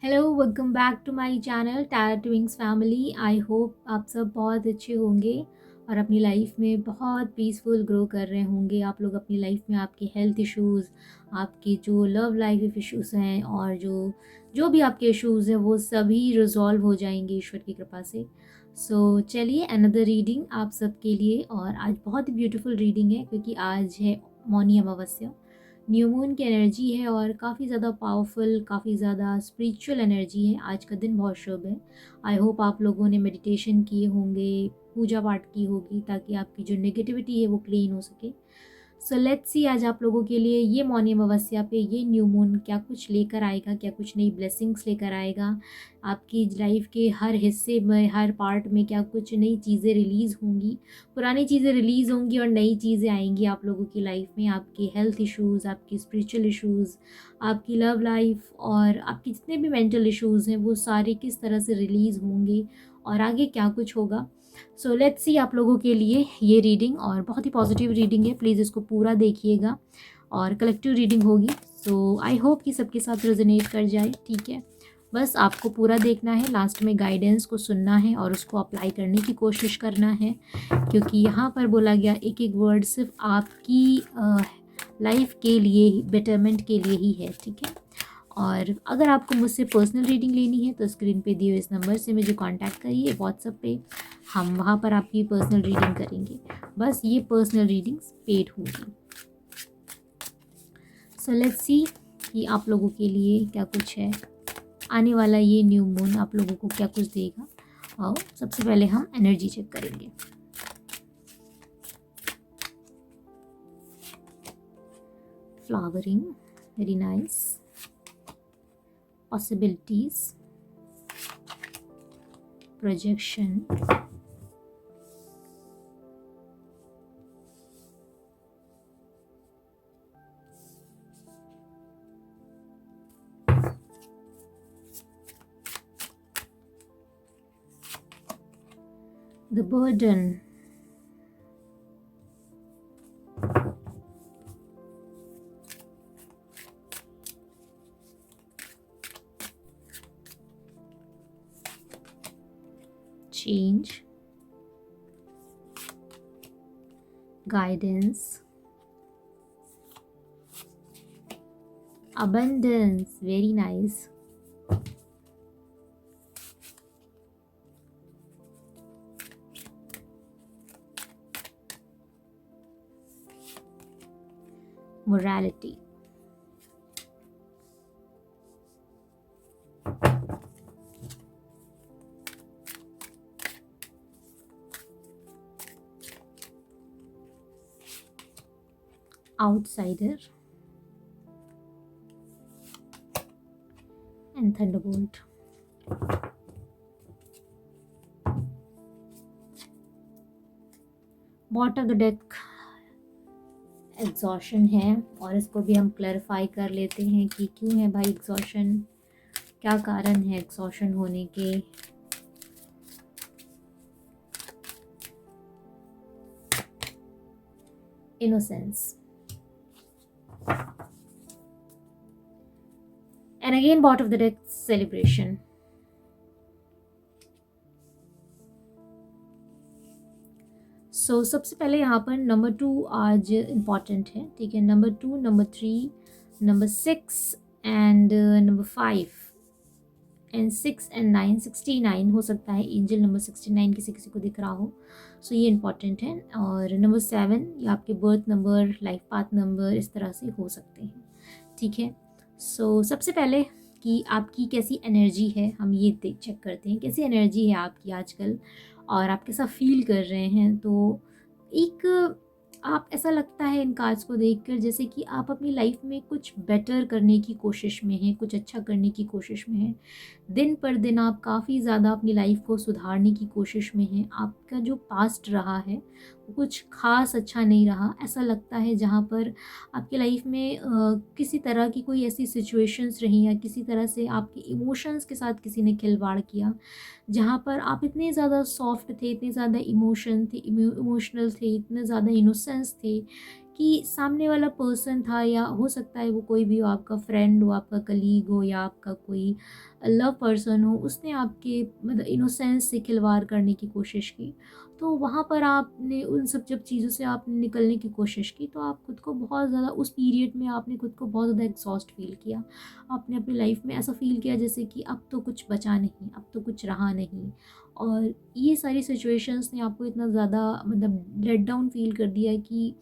Hello, welcome back to my channel talent wings family. I hope आप सब बहुत अच्छे होंगे और अपनी लाइफ में बहुत पीसफुल ग्रो कर रहे होंगे। आप लोग अपनी लाइफ में आपके हेल्थ इश्यूज़, आपके जो लव लाइफ इश्यूज़ हैं और जो जो भी आपके इश्यूज़ हैं वो सभी रिजॉल्व हो जाएंगे ईश्वर की कृपा से। चलिए अनदर रीडिंग आप सबके लिए। और आज बहुत ही ब्यूटीफुल रीडिंग है क्योंकि आज है मौनी अमावस्या, न्यू मून की एनर्जी है और काफ़ी ज़्यादा पावरफुल, काफ़ी ज़्यादा स्पिरिचुअल एनर्जी है। आज का दिन बहुत शुभ है। आई होप आप लोगों ने मेडिटेशन किए होंगे, पूजा पाठ की होगी ताकि आपकी जो नेगेटिविटी है वो क्लीन हो सके। सो लेट्स सी आज आप लोगों के लिए ये मौनी अमावस्या पे ये न्यू मून क्या कुछ लेकर आएगा, क्या कुछ नई ब्लेसिंग्स लेकर आएगा आपकी लाइफ के हर हिस्से में, हर पार्ट में क्या कुछ नई चीज़ें रिलीज़ होंगी, पुरानी चीज़ें रिलीज़ होंगी और नई चीज़ें आएंगी आप लोगों की लाइफ में। आपके हेल्थ इश्यूज़, आपकी स्पिरिचुअल इश्यूज़, आपकी लव लाइफ और आपके जितने भी मेंटल इश्यूज़ हैं वो सारे किस तरह से रिलीज़ होंगे और आगे क्या कुछ होगा। सो लेट्स सी आप लोगों के लिए ये रीडिंग, और बहुत ही पॉजिटिव रीडिंग है, प्लीज़ इसको पूरा देखिएगा और कलेक्टिव रीडिंग होगी। सो आई होप कि सबके साथ रेजोनेट कर जाए। ठीक है, बस आपको पूरा देखना है, लास्ट में गाइडेंस को सुनना है और उसको अप्लाई करने की कोशिश करना है क्योंकि यहाँ पर बोला गया एक एक वर्ड सिर्फ आपकी लाइफ के लिए ही, बेटरमेंट के लिए ही है। ठीक है, और अगर आपको मुझसे पर्सनल रीडिंग लेनी है तो स्क्रीन पे दिए हुए इस नंबर से मुझे कांटेक्ट करिए व्हाट्सएप पे, हम वहाँ पर आपकी पर्सनल रीडिंग करेंगे। बस ये पर्सनल रीडिंग्स पेड होगी। सो लेट्स सी कि आप लोगों के लिए क्या कुछ है, आने वाला ये न्यू मून आप लोगों को क्या कुछ देगा। और सबसे पहले हम एनर्जी चेक करेंगे। Flowering, very nice. Possibilities, projection, the burden, change, guidance, abundance, very nice. Morality, outsider, and thunderbolt. Bottom of the deck exhaustion है और इसको भी हम क्लैरिफाई कर लेते हैं कि क्यों है भाई एग्जॉशन, क्या कारण है एग्जॉशन होने के। Innocence, and again bottom of the deck celebration. सबसे पहले यहाँ पर नंबर 2 आज इम्पॉर्टेंट है। ठीक है, number 2, number 3, number 6 and number 5 and 6 and 9, 69 हो सकता है। एंजल नंबर 69 किसी किसी को दिख रहा हो। ये इम्पॉर्टेंट है। और नंबर 7 ये आपके birth number, life path number इस तरह से हो सकते हैं। ठीक है, सबसे पहले कि आपकी कैसी एनर्जी है हम ये चेक करते हैं, कैसी एनर्जी है आपकी आजकल और आप कैसा फील कर रहे हैं। तो एक आप ऐसा लगता है इन कार्ड्स को देखकर जैसे कि आप अपनी लाइफ में कुछ बेटर करने की कोशिश में हैं, कुछ अच्छा करने की कोशिश में हैं। दिन पर दिन आप काफ़ी ज़्यादा अपनी लाइफ को सुधारने की कोशिश में हैं। आपका जो पास्ट रहा है वो कुछ खास अच्छा नहीं रहा, ऐसा लगता है, जहाँ पर आपकी लाइफ में किसी तरह की कोई ऐसी सिचुएशंस रही या किसी तरह से आपके इमोशंस के साथ किसी ने खिलवाड़ किया, जहाँ पर आप इतने ज़्यादा सॉफ्ट थे, इतने ज़्यादा इमोशनल थे, इतने ज़्यादा इनोसेंस थे कि सामने वाला पर्सन था, या हो सकता है वो कोई भी हो, आपका फ्रेंड हो, आपका कलीग हो, या आपका कोई लव पर्सन हो, उसने आपके मतलब इनोसेंस से खिलवाड़ करने की कोशिश की। तो वहाँ पर आपने उन सब जब चीज़ों से आपने निकलने की कोशिश की, तो आप खुद को बहुत ज़्यादा उस पीरियड में आपने खुद को बहुत ज़्यादा एग्जॉस्ट फील किया। आपने अपनी लाइफ में ऐसा फील किया जैसे कि अब तो कुछ बचा नहीं, अब तो कुछ रहा नहीं। और ये सारी सिचुएशंस ने आपको इतना ज़्यादा मतलब लेट डाउन फील कर दिया कि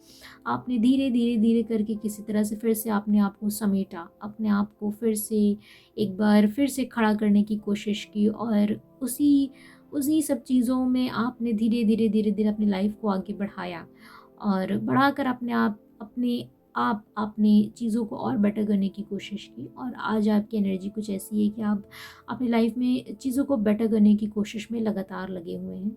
आपने धीरे धीरे धीरे करके किसी तरह से फिर से अपने आप को समेटा, अपने आप को फिर से एक बार फिर से खड़ा करने की कोशिश की, और उसी उसी सब चीज़ों में आपने धीरे धीरे धीरे धीरे अपनी लाइफ को आगे बढ़ाया, और बढ़ाकर अपने आप आपने चीज़ों को और बेटर करने की कोशिश की। और आज आपकी एनर्जी कुछ ऐसी है कि आप अपनी लाइफ में चीज़ों को बेटर करने की कोशिश में लगातार लगे हुए हैं।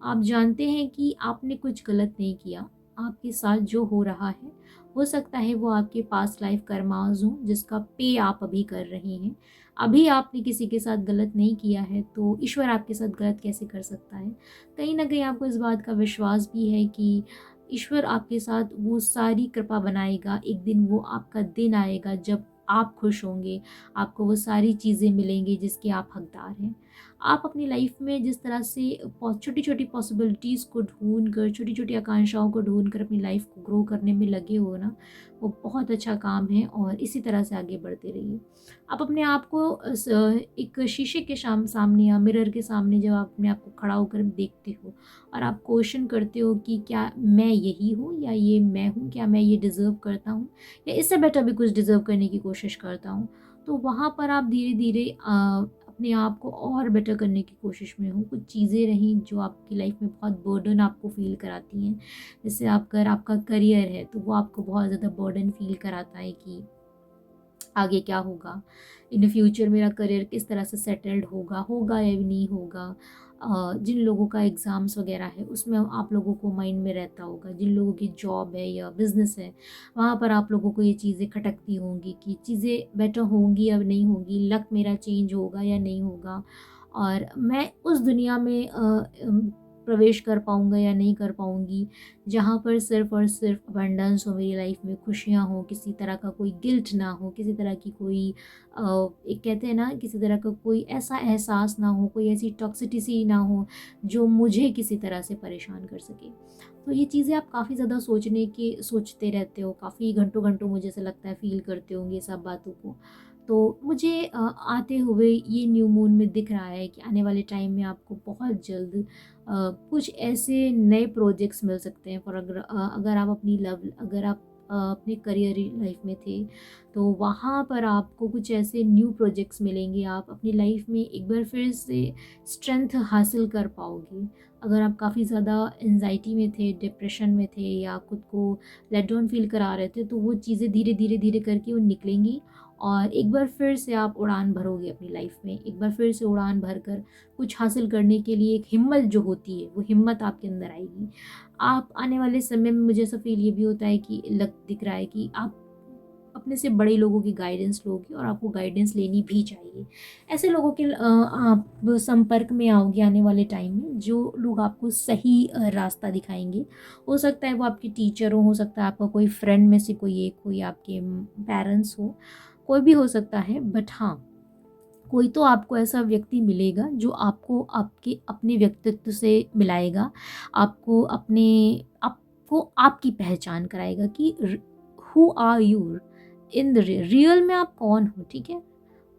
आप जानते हैं कि आपने कुछ गलत नहीं किया। आपके साथ जो हो रहा है, हो सकता है वो आपके पास्ट लाइफ कर्मास हों, जिसका पे आप अभी कर रहे हैं। अभी आपने किसी के साथ गलत नहीं किया है, तो ईश्वर आपके साथ गलत कैसे कर सकता है? कहीं न कहीं आपको इस बात का विश्वास भी है कि ईश्वर आपके साथ वो सारी कृपा बनाएगा। एक दिन वो आपका दिन आएगा जब आप खुश होंगे, आपको वो सारी चीज़ें मिलेंगी जिसके आप हकदार हैं। आप अपनी लाइफ में जिस तरह से छोटी-छोटी पॉसिबिलिटीज़ को ढूँढ कर, छोटी-छोटी आकांक्षाओं को ढूँढ कर अपनी लाइफ को ग्रो करने में लगे हो ना, वो बहुत अच्छा काम है, और इसी तरह से आगे बढ़ते रहिए। आप अपने आप को एक शीशे के सामने या मिरर के सामने जब आप अपने आप को खड़ा होकर देखते हो, और आप क्वेश्चन करते हो कि क्या मैं यही हूँ, या ये मैं हूँ, क्या मैं ये डिज़र्व करता हूँ, या इससे बेटर भी कुछ डिज़र्व करने की कोशिश करता हूँ। तो वहाँ पर आप धीरे धीरे अपने आप को और बेटर करने की कोशिश में हो। कुछ चीज़ें रहीं जो आपकी लाइफ में बहुत बर्डन आपको फ़ील कराती हैं। जैसे अगर आपका करियर है, तो वो आपको बहुत ज़्यादा बर्डन फ़ील कराता है कि आगे क्या होगा, इन फ्यूचर मेरा करियर किस तरह से सेटल्ड होगा, होगा या नहीं होगा। जिन लोगों का एग्ज़ाम्स वगैरह है, उसमें आप लोगों को माइंड में रहता होगा। जिन लोगों की जॉब है या बिज़नेस है, वहाँ पर आप लोगों को ये चीज़ें खटकती होंगी कि चीज़ें बेटर होंगी या नहीं होंगी, लक मेरा चेंज होगा या नहीं होगा, और मैं उस दुनिया में प्रवेश कर पाऊँगा या नहीं कर पाऊँगी, जहाँ पर सिर्फ़ और सिर्फ़ अबंडेंस हो मेरी लाइफ में, खुशियाँ हों, किसी तरह का कोई गिल्ट ना हो, किसी तरह की कोई एक कहते हैं ना, किसी तरह का कोई ऐसा एहसास ना हो, कोई ऐसी टॉक्सिसिटी ना हो जो मुझे किसी तरह से परेशान कर सके। तो ये चीज़ें आप काफ़ी ज़्यादा सोचते रहते हो, काफ़ी घंटों-घंटों मुझे ऐसा लगता है फ़ील करते होंगे सब बातों को। तो मुझे आते हुए ये न्यू मून में दिख रहा है कि आने वाले टाइम में आपको बहुत जल्द कुछ ऐसे नए प्रोजेक्ट्स मिल सकते हैं। अगर आप अगर आप अपने करियर लाइफ में थे, तो वहाँ पर आपको कुछ ऐसे न्यू प्रोजेक्ट्स मिलेंगे। आप अपनी लाइफ में एक बार फिर से स्ट्रेंथ हासिल कर पाओगे। अगर आप काफ़ी ज़्यादा एंजाइटी में थे, डिप्रेशन में थे, या खुद को लेट डाउन फील करा रहे थे, तो वो चीज़ें धीरे धीरे धीरे करके वो निकलेंगी, और एक बार फिर से आप उड़ान भरोगे अपनी लाइफ में। एक बार फिर से उड़ान भरकर कुछ हासिल करने के लिए एक हिम्मत जो होती है, वो हिम्मत आपके अंदर आएगी। आप आने वाले समय में, मुझे ऐसा फ़ील ये भी होता है कि दिख रहा है कि आप अपने से बड़े लोगों की गाइडेंस लोगे, और आपको गाइडेंस लेनी भी चाहिए। ऐसे लोगों के आप संपर्क में आओगे आने वाले टाइम में, जो लोग आपको सही रास्ता दिखाएँगे। हो सकता है वो आपके टीचर हो सकता है आपका कोई फ्रेंड में से कोई एक हो, या आपके पेरेंट्स हो, कोई भी हो सकता है। बट हाँ, कोई तो आपको ऐसा व्यक्ति मिलेगा जो आपको आपके अपने व्यक्तित्व से मिलाएगा, आपको आपकी पहचान कराएगा कि who are you in the real में, आप कौन हो, ठीक है?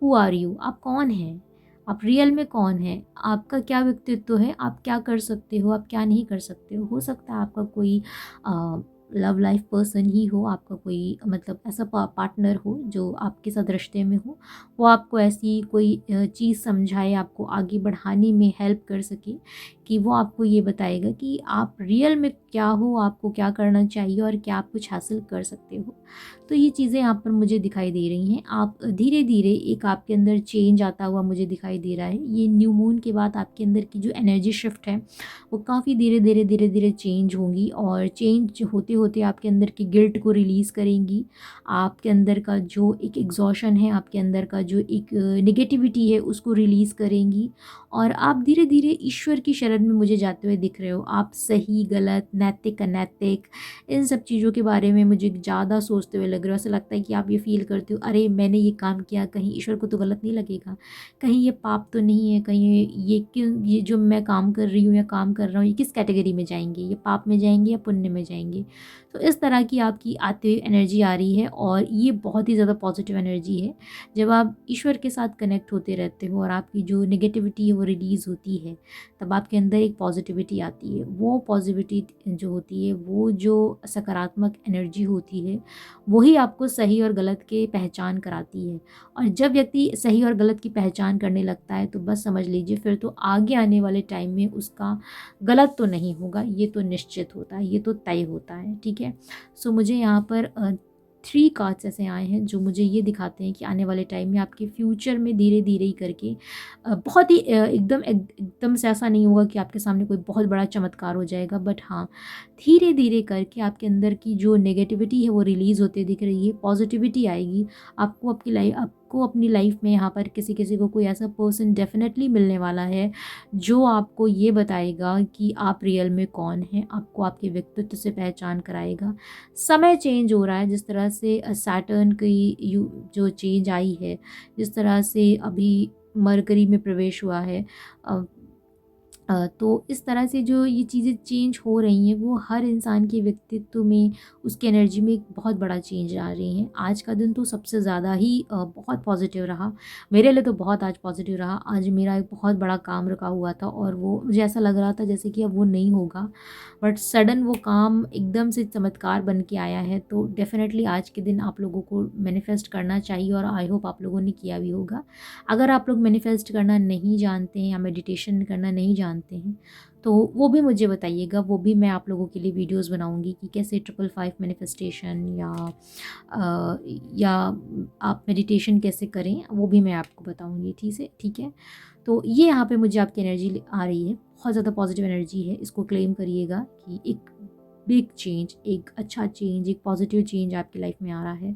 हु आर यू, आप कौन हैं? आप रियल में कौन हैं? आपका क्या व्यक्तित्व है? आप क्या कर सकते हो? आप क्या नहीं कर सकते हो? हो सकता है आपका कोई लव लाइफ पर्सन ही हो, आपका कोई मतलब ऐसा पार्टनर हो जो आपके साथ रिश्ते में हो, वो आपको ऐसी कोई चीज़ समझाए, आपको आगे बढ़ाने में हेल्प कर सके, कि वो आपको ये बताएगा कि आप रियल में क्या हो, आपको क्या करना चाहिए, और क्या आप कुछ हासिल कर सकते हो। तो ये चीज़ें यहाँ पर मुझे दिखाई दे रही हैं। आप धीरे धीरे एक आपके अंदर चेंज आता हुआ मुझे दिखाई दे रहा है। ये न्यू मून के बाद आपके अंदर की जो एनर्जी शिफ्ट है, वो काफ़ी धीरे धीरे चेंज होंगी, और चेंज होते होते आपके अंदर की गिल्ट को रिलीज़ करेंगी। आपके अंदर का जो एक एग्जॉशन है, आपके अंदर का जो एक नेगेटिविटी है, उसको रिलीज़ करेंगी, और आप धीरे धीरे ईश्वर की शरण पैटर्न में मुझे जाते हुए दिख रहे हो। आप सही गलत, नैतिक अनैतिक, इन सब चीज़ों के बारे में मुझे ज़्यादा सोचते हुए लग रहे हो। ऐसा लगता है कि आप ये फ़ील करते हो, अरे मैंने ये काम किया, कहीं ईश्वर को तो गलत नहीं लगेगा, कहीं ये पाप तो नहीं है, कहीं ये क्यों, ये जो मैं काम कर रही हूँ या काम कर रहा हूँ, ये किस कैटेगरी में जाएंगे, ये पाप में जाएंगे या पुण्य में जाएंगे। तो इस तरह की आपकी आते हुए एनर्जी आ रही है और ये बहुत ही ज़्यादा पॉजिटिव एनर्जी है। जब आप ईश्वर के साथ कनेक्ट होते रहते हो और आपकी जो नेगेटिविटी है वो रिलीज़ होती है, तब आपके अंदर एक पॉजिटिविटी आती है। वो पॉजिटिविटी जो होती है, वो जो सकारात्मक एनर्जी होती है, वही आपको सही और गलत के पहचान कराती है। और जब व्यक्ति सही और गलत की पहचान करने लगता है तो बस समझ लीजिए फिर तो आगे आने वाले टाइम में उसका गलत तो नहीं होगा, ये तो निश्चित होता है, ये तो तय होता है। ठीक है। सो मुझे यहाँ पर 3 कार्ड्स ऐसे आए हैं जो मुझे ये दिखाते हैं कि आने वाले टाइम में आपके फ्यूचर में धीरे धीरे ही करके बहुत ही एकदम से ऐसा नहीं होगा कि आपके सामने कोई बहुत बड़ा चमत्कार हो जाएगा, बट हाँ, धीरे धीरे करके आपके अंदर की जो नेगेटिविटी है वो रिलीज़ होते दिख रही है, पॉजिटिविटी आएगी। आपको अपनी लाइफ में यहाँ पर किसी किसी को कोई ऐसा पर्सन डेफिनेटली मिलने वाला है जो आपको ये बताएगा कि आप रियल में कौन हैं, आपको आपके व्यक्तित्व से पहचान कराएगा। समय चेंज हो रहा है, जिस तरह से सैटर्न की जो चेंज आई है, जिस तरह से अभी मरकरी में प्रवेश हुआ है, तो इस तरह से जो ये चीज़ें चेंज हो रही हैं वो हर इंसान के व्यक्तित्व में, उसकी एनर्जी में एक बहुत बड़ा चेंज आ रही हैं। आज का दिन तो सबसे ज़्यादा ही बहुत पॉजिटिव रहा मेरे लिए, तो बहुत आज पॉजिटिव रहा। आज मेरा एक बहुत बड़ा काम रुका हुआ था और वो मुझे ऐसा लग रहा था जैसे कि अब वो नहीं होगा, बट सडन वो काम एकदम से चमत्कार बन के आया है। तो डेफ़िनेटली आज के दिन आप लोगों को मैनिफेस्ट करना चाहिए और आई होप आप लोगों ने किया भी होगा। अगर आप लोग मैनिफेस्ट करना नहीं जानते हैं या मेडिटेशन करना नहीं जानते हैं तो वो भी मुझे बताइएगा, वो भी मैं आप लोगों के लिए वीडियोस बनाऊंगी कि कैसे 555 मैनिफेस्टेशन या आप मेडिटेशन कैसे करें, वो भी मैं आपको बताऊंगी। ठीक है। तो ये यहाँ पे मुझे आपकी एनर्जी आ रही है, बहुत ज़्यादा पॉजिटिव एनर्जी है। इसको क्लेम करिएगा कि एक बिग चेंज, एक अच्छा चेंज, एक पॉजिटिव चेंज आपकी लाइफ में आ रहा है।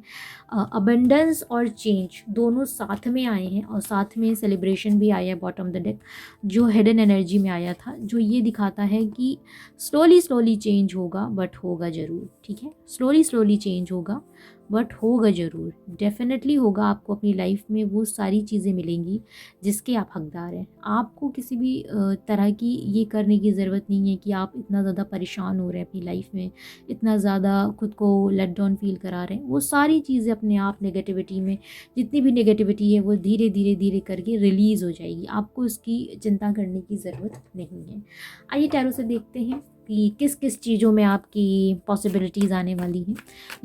अबंडेंस और चेंज दोनों साथ में आए हैं और साथ में सेलिब्रेशन भी आया है बॉटम द डेक, जो हिडन एनर्जी में आया था, जो ये दिखाता है कि स्लोली चेंज होगा, बट होगा ज़रूर। ठीक है, स्लोली चेंज होगा बट होगा ज़रूर, डेफिनेटली होगा। आपको अपनी लाइफ में वो सारी चीज़ें मिलेंगी जिसके आप हकदार हैं। आपको किसी भी तरह की ये करने की ज़रूरत नहीं है कि आप इतना ज़्यादा परेशान हो रहे हैं अपनी लाइफ में, इतना ज़्यादा खुद को लेट डाउन फील करा रहे हैं। वो सारी चीज़ें अपने आप नेगेटिविटी में, जितनी भी नेगेटिविटी है वो धीरे धीरे करके रिलीज़ हो जाएगी। आपको इसकी चिंता करने की ज़रूरत नहीं है। आइए टैरो से देखते हैं कि किस किस चीज़ों में आपकी पॉसिबिलिटीज़ आने वाली हैं।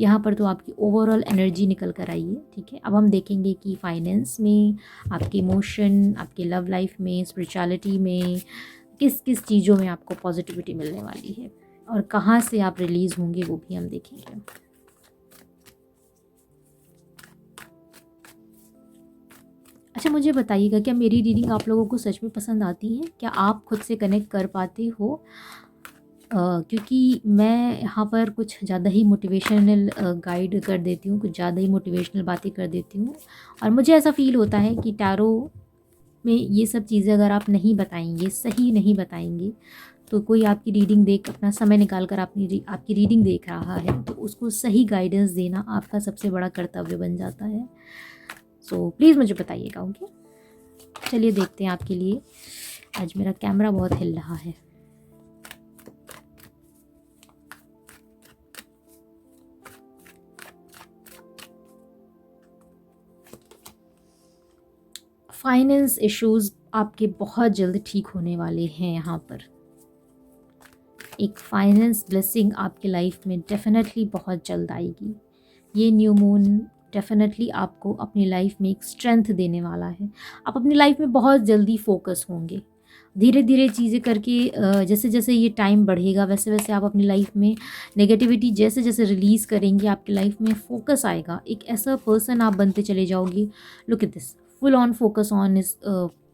यहाँ पर तो आपकी ओवरऑल एनर्जी निकल कर आई है। ठीक है, अब हम देखेंगे कि फाइनेंस में, आपके इमोशन, आपके लव लाइफ में, स्पिरिचुअलिटी में किस किस चीज़ों में आपको पॉजिटिविटी मिलने वाली है और कहाँ से आप रिलीज़ होंगे, वो भी हम देखेंगे। अच्छा, मुझे बताइएगा, क्या मेरी रीडिंग आप लोगों को सच में पसंद आती है? क्या आप खुद से कनेक्ट कर पाते हो? क्योंकि मैं यहाँ पर कुछ ज़्यादा ही मोटिवेशनल गाइड कर देती हूँ, कुछ ज़्यादा ही मोटिवेशनल बातें कर देती हूँ और मुझे ऐसा फ़ील होता है कि टैरो में ये सब चीज़ें अगर आप नहीं बताएंगे, सही नहीं बताएंगे, तो कोई आपकी रीडिंग देख, अपना समय निकाल कर आपकी रीडिंग देख रहा है तो उसको सही गाइडेंस देना आपका सबसे बड़ा कर्तव्य बन जाता है। सो प्लीज़ मुझे बताइएगा। ओके, चलिए देखते हैं आपके लिए। आज मेरा कैमरा बहुत हिल रहा है। फाइनेंस इश्यूज़ आपके बहुत जल्द ठीक होने वाले हैं। यहाँ पर एक फाइनेंस ब्लेसिंग आपकी लाइफ में डेफिनेटली बहुत जल्द आएगी। ये न्यू मून डेफिनेटली आपको अपनी लाइफ में एक स्ट्रेंथ देने वाला है। आप अपनी लाइफ में बहुत जल्दी फोकस होंगे। धीरे धीरे चीज़ें करके जैसे जैसे ये टाइम बढ़ेगा वैसे वैसे आप अपनी लाइफ में नेगेटिविटी जैसे जैसे रिलीज़ करेंगे, आपकी लाइफ में फोकस आएगा। एक ऐसा पर्सन आप बनते चले जाओगे, look at this, full on focus on इस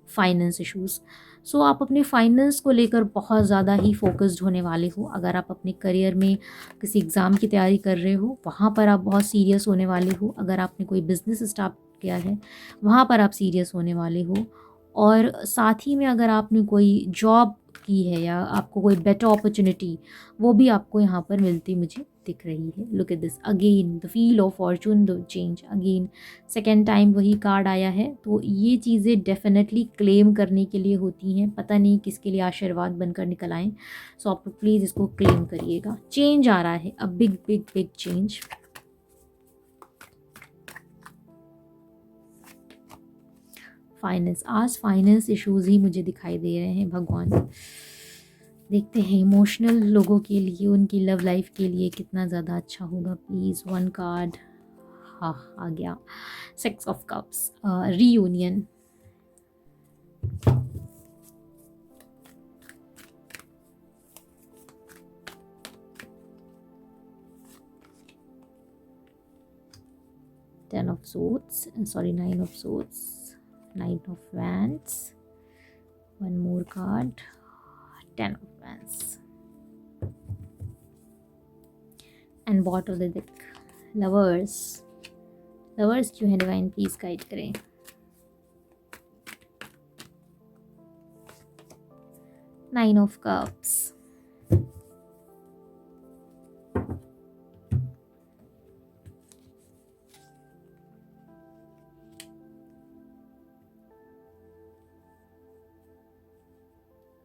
फाइनेंस इश्यूज़। सो आप अपने फाइनेंस को लेकर बहुत ज़्यादा ही फोकस्ड होने वाले हो। अगर आप अपने करियर में किसी एग्ज़ाम की तैयारी कर रहे हो, वहाँ पर आप बहुत सीरियस होने वाले हो। अगर आपने कोई बिज़नेस स्टार्ट किया है, वहाँ पर आप सीरियस होने वाले हो। और साथ ही में अगर आपने कोई जॉब की है या आपको कोई बेटर अपॉर्चुनिटी वो भी आपको यहाँ पर मिलती मुझे दिख रही है। Look at this again, the feel of Fortune, the change again, second time वही कार्ड आया है। तो ये चीज़ें डेफिनेटली क्लेम करने के लिए होती हैं, पता नहीं किसके लिए आशीर्वाद बनकर निकल आएँ। सो आप लोग प्लीज़ इसको क्लेम करिएगा। चेंज आ रहा है, a big big big change. Finance, आज फाइनेंस इश्यूज ही मुझे दिखाई दे रहे हैं भगवान। देखते हैं इमोशनल लोगों के लिए, उनकी लव लाइफ के लिए कितना ज़्यादा अच्छा होगा। प्लीज़ वन कार्ड, हाँ आ गया, six of cups, reunion. Ten of swords, sorry nine of swords, Knight of Wands, one more card, Ten of Wands, and bottom of the deck, Lovers। Lovers क्यों है डिवाइन, प्लीज गाइड करें। Nine of Cups,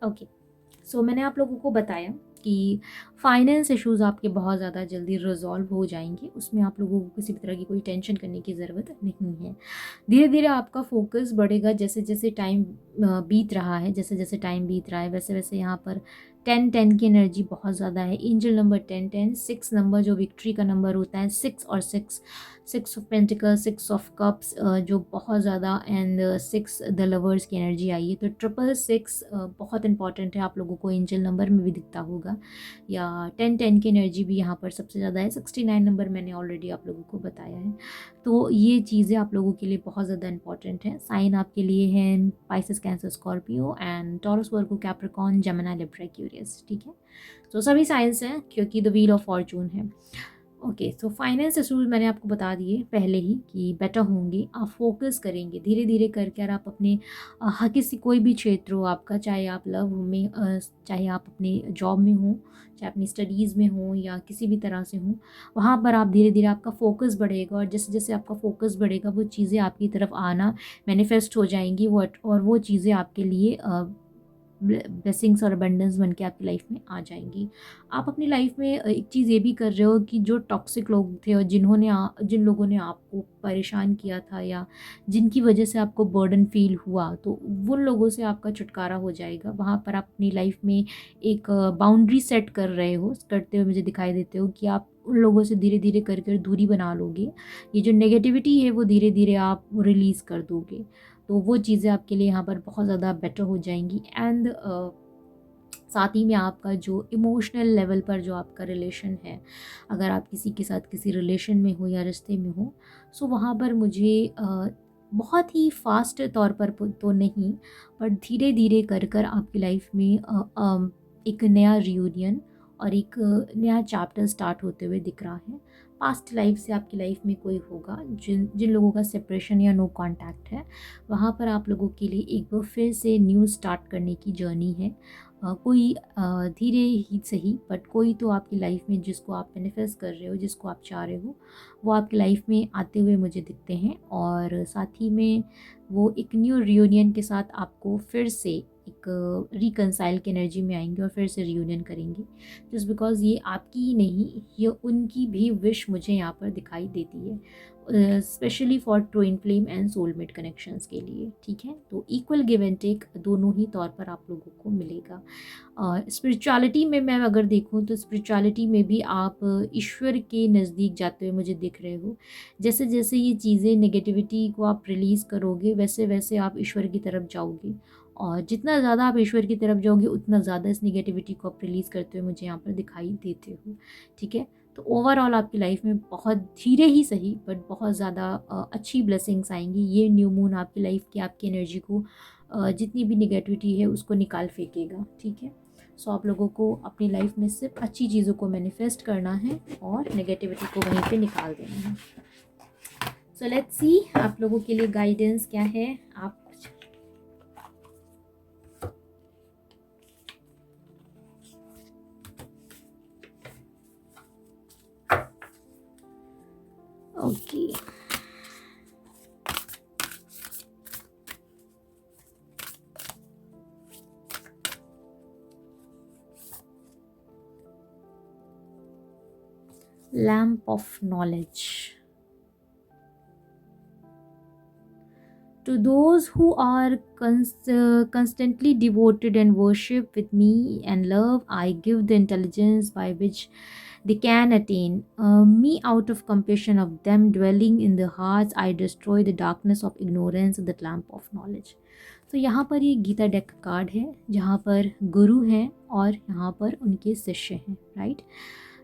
okay. So मैंने आप लोगों को बताया कि finance issues आपके बहुत ज़्यादा जल्दी रिजॉल्व हो जाएंगे, उसमें आप लोगों को किसी भी तरह की कोई टेंशन करने की ज़रूरत नहीं है। धीरे धीरे आपका फोकस बढ़ेगा, जैसे जैसे टाइम बीत रहा है, जैसे जैसे टाइम बीत रहा है वैसे वैसे यहाँ पर 10-10 की एनर्जी बहुत ज़्यादा है। एंजल नंबर 10-10, 6 नंबर जो विक्ट्री का नंबर होता है, 6 और 6, 6 ऑफ पेंटिकल्स, 6 ऑफ कप्स जो बहुत ज़्यादा, एंड 6 द लवर्स की एनर्जी आई है। तो 666 बहुत इंपॉर्टेंट है, आप लोगों को एंजल नंबर में भी दिखता होगा, या 10-10 की एनर्जी भी यहाँ पर सबसे ज़्यादा है। 69 नंबर मैंने ऑलरेडी आप लोगों को बताया है। तो ये चीज़ें आप लोगों के लिए बहुत ज़्यादा इंपॉर्टेंट हैं। साइन आपके लिए हैं Pisces, cancer, Scorpio, and taurus, Virgo, Capricorn, Gemini, Libra, Aquarius. ठीक है, तो सभी साइंस हैं क्योंकि द व्हील ऑफ फॉर्चून है। ओके, सो फाइनेंस इशूज मैंने आपको बता दिए पहले ही कि बेटर होंगे। आप फोकस करेंगे धीरे धीरे करके, और आप अपने किसी कोई भी क्षेत्र हो आपका, चाहे आप लव में चाहे आप अपने जॉब में हो, चाहे अपनी स्टडीज़ में हो, या किसी भी तरह से हो, वहाँ पर आप धीरे धीरे आपका फोकस बढ़ेगा, और जैसे जैसे आपका फोकस बढ़ेगा वो चीज़ें आपकी तरफ आना मैनिफेस्ट हो जाएंगी, वो और वो चीज़ें आपके लिए ब्लेसिंग्स और अबंडेंस बन के आपकी लाइफ में आ जाएंगी। आप अपनी लाइफ में एक चीज़ ये भी कर रहे हो कि जो टॉक्सिक लोग थे और जिन लोगों ने आपको परेशान किया था, या जिनकी वजह से आपको बर्डन फील हुआ, तो उन लोगों से आपका छुटकारा हो जाएगा। वहाँ पर आप अपनी लाइफ में एक बाउंड्री सेट कर रहे हो, करते हुए मुझे दिखाई देते हो कि आप उन लोगों से धीरे धीरे करके दूरी बना लोगे। ये जो नेगेटिविटी है वो धीरे धीरे आप रिलीज़ कर दोगे, तो वो चीज़ें आपके लिए यहाँ पर बहुत ज़्यादा बेटर हो जाएंगी। एंड साथ ही में आपका जो इमोशनल लेवल पर जो आपका रिलेशन है, अगर आप किसी के साथ किसी रिलेशन में हो या रिश्ते में हो, सो वहाँ पर मुझे बहुत ही फास्ट तौर पर तो नहीं, पर धीरे धीरे कर कर आपकी लाइफ में एक नया रियूनियन और एक नया चैप्टर स्टार्ट होते हुए दिख रहा है। पास्ट लाइफ से आपकी लाइफ में कोई होगा, जिन जिन लोगों का सेपरेशन या नो कांटेक्ट है, वहाँ पर आप लोगों के लिए एक बार फिर से न्यू स्टार्ट करने की जर्नी है। कोई धीरे ही सही, बट कोई तो आपकी लाइफ में जिसको आप मैनिफेस्ट कर रहे हो, जिसको आप चाह रहे हो, वो आपकी लाइफ में आते हुए मुझे दिखते हैं। और साथ ही में वो एक न्यू रियूनियन के साथ आपको फिर से एक रिकनसाइल की एनर्जी में आएंगे और फिर से रियूनियन करेंगे। जस्ट बिकॉज ये आपकी ही नहीं, ये उनकी भी विश मुझे यहाँ पर दिखाई देती है, specially for twin flame and soulmate connections के लिए। ठीक है, तो इक्वल गिव एंड टेक दोनों ही तौर पर आप लोगों को मिलेगा। स्पिरिचुअलिटी में मैं अगर देखूं तो स्पिरिचुअलिटी में भी आप ईश्वर के नज़दीक जाते हुए मुझे दिख रहे हो। जैसे जैसे ये चीज़ें नेगेटिविटी को आप रिलीज़ करोगे, वैसे वैसे आप ईश्वर की तरफ जाओगे, और जितना ज़्यादा आप ईश्वर की तरफ जाओगे उतना ज़्यादा इस नेगेटिविटी को आप रिलीज़ करते हुए मुझे यहाँ पर दिखाई देते हो। ठीक है, तो ओवरऑल आपकी लाइफ में बहुत धीरे ही सही बट बहुत ज़्यादा अच्छी ब्लेसिंग्स आएंगी। ये न्यू मून आपकी लाइफ की आपकी एनर्जी को जितनी भी नेगेटिविटी है उसको निकाल फेंकेगा। ठीक है, सो आप लोगों को अपनी लाइफ में सिर्फ अच्छी चीज़ों को मैनिफेस्ट करना है और नेगेटिविटी को वहीं पे निकाल देना है। सो लेट्स सी आप लोगों के लिए गाइडेंस क्या है। आप okay, lamp of knowledge. To those who are constantly devoted and worship with me and love, I give the intelligence by which they can attain me out of compassion of them dwelling in the hearts. I destroy the darkness of ignorance with the lamp of knowledge. तो यहाँ पर ये Gita deck card है जहाँ पर गुरु हैं और यहाँ पर उनके शिष्य हैं, राइट।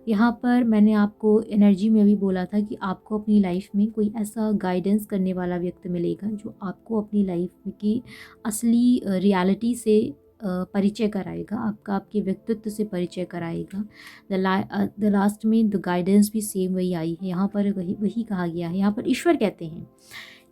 यहाँ पर मैंने आपको एनर्जी में भी बोला था कि आपको अपनी लाइफ में कोई ऐसा गाइडेंस करने वाला व्यक्ति मिलेगा जो आपको अपनी लाइफ की असली रियलिटी से परिचय कराएगा, आपके व्यक्तित्व से परिचय कराएगा। द लास्ट में द गाइडेंस भी सेम वही आई है, यहाँ पर वही कहा गया है। यहाँ पर ईश्वर कहते हैं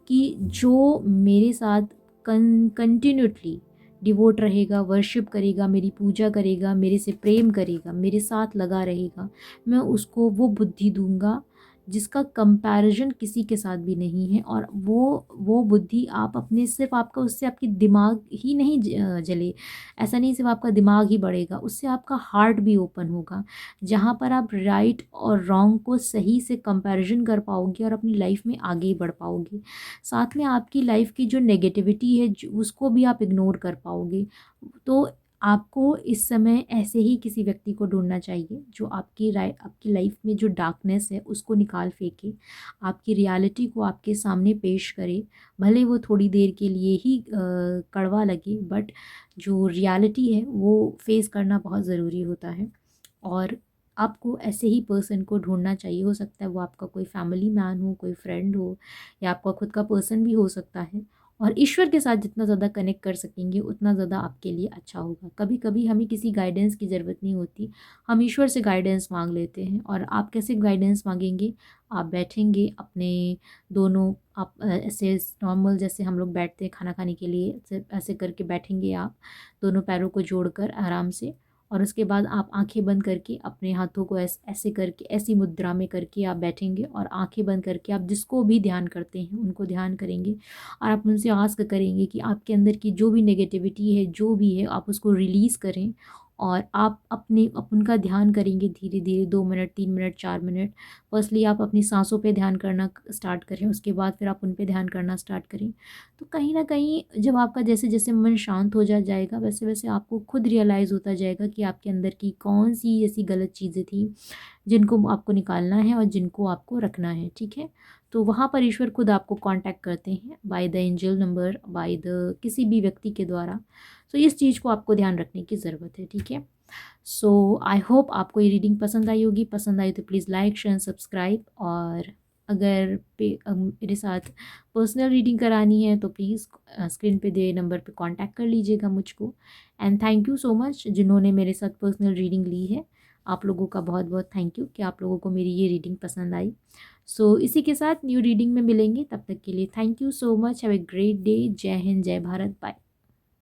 कि जो मेरे साथ कंटिन्यूटली डिवोट रहेगा, वर्शिप करेगा, मेरी पूजा करेगा, मेरे से प्रेम करेगा, मेरे साथ लगा रहेगा, मैं उसको वो बुद्धि दूंगा जिसका कंपैरिजन किसी के साथ भी नहीं है। और वो बुद्धि आप अपने सिर्फ आपका उससे आपकी दिमाग ही नहीं जले, ऐसा नहीं सिर्फ आपका दिमाग ही बढ़ेगा, उससे आपका हार्ट भी ओपन होगा, जहाँ पर आप राइट और रॉन्ग को सही से कंपैरिजन कर पाओगे और अपनी लाइफ में आगे बढ़ पाओगे। साथ में आपकी लाइफ की जो नेगेटिविटी है उसको भी आप इग्नोर कर पाओगे। तो आपको इस समय ऐसे ही किसी व्यक्ति को ढूंढना चाहिए जो आपकी लाइफ में जो डार्कनेस है उसको निकाल फेंके, आपकी रियलिटी को आपके सामने पेश करे। भले वो थोड़ी देर के लिए ही कड़वा लगे, बट जो रियलिटी है वो फेस करना बहुत ज़रूरी होता है। और आपको ऐसे ही पर्सन को ढूंढना चाहिए। हो सकता है वो आपका कोई फैमिली मैन हो, कोई फ्रेंड हो, या आपका खुद का पर्सन भी हो सकता है। और ईश्वर के साथ जितना ज़्यादा कनेक्ट कर सकेंगे उतना ज़्यादा आपके लिए अच्छा होगा। कभी कभी हमें किसी गाइडेंस की ज़रूरत नहीं होती, हम ईश्वर से गाइडेंस मांग लेते हैं। और आप कैसे गाइडेंस मांगेंगे? आप बैठेंगे अपने दोनों, आप ऐसे नॉर्मल जैसे हम लोग बैठते हैं खाना खाने के लिए, ऐसे करके बैठेंगे आप दोनों पैरों को जोड़कर आराम से। और उसके बाद आप आंखें बंद करके अपने हाथों को ऐसे करके, ऐसी मुद्रा में करके आप बैठेंगे और आंखें बंद करके आप जिसको भी ध्यान करते हैं उनको ध्यान करेंगे। और आप उनसे आस्क करेंगे कि आपके अंदर की जो भी नेगेटिविटी है, जो भी है, आप उसको रिलीज़ करें। और आप उनका ध्यान करेंगे धीरे धीरे, 2 मिनट, 3 मिनट, 4 मिनट। फर्स्टली आप अपनी सांसों पे ध्यान करना स्टार्ट करें, उसके बाद फिर आप उन पे ध्यान करना स्टार्ट करें। तो कहीं ना कहीं जब आपका जैसे जैसे मन शांत हो जाएगा, वैसे वैसे आपको खुद रियलाइज़ होता जाएगा कि आपके अंदर की कौन सी ऐसी गलत चीज़ें थी जिनको आपको निकालना है और जिनको आपको रखना है, ठीक है। तो वहाँ पर ईश्वर खुद आपको कांटेक्ट करते हैं by the angel number, by the किसी भी व्यक्ति के द्वारा। तो इस चीज़ को आपको ध्यान रखने की ज़रूरत है, ठीक है। सो आई होप आपको ये रीडिंग पसंद आई होगी। पसंद आई तो प्लीज़ लाइक, शेयर, सब्सक्राइब। और अगर मेरे साथ पर्सनल रीडिंग करानी है तो प्लीज़ स्क्रीन पे दिए नंबर पे कांटेक्ट कर लीजिएगा मुझको। And thank you so much जिन्होंने मेरे साथ पर्सनल रीडिंग ली है। आप लोगों का बहुत बहुत थैंक यू कि आप लोगों को मेरी ये रीडिंग पसंद आई। सो इसी के साथ न्यू रीडिंग में मिलेंगे, तब तक के लिए thank you so much. Have a great day. जय हिंद, जय भारत, बाय।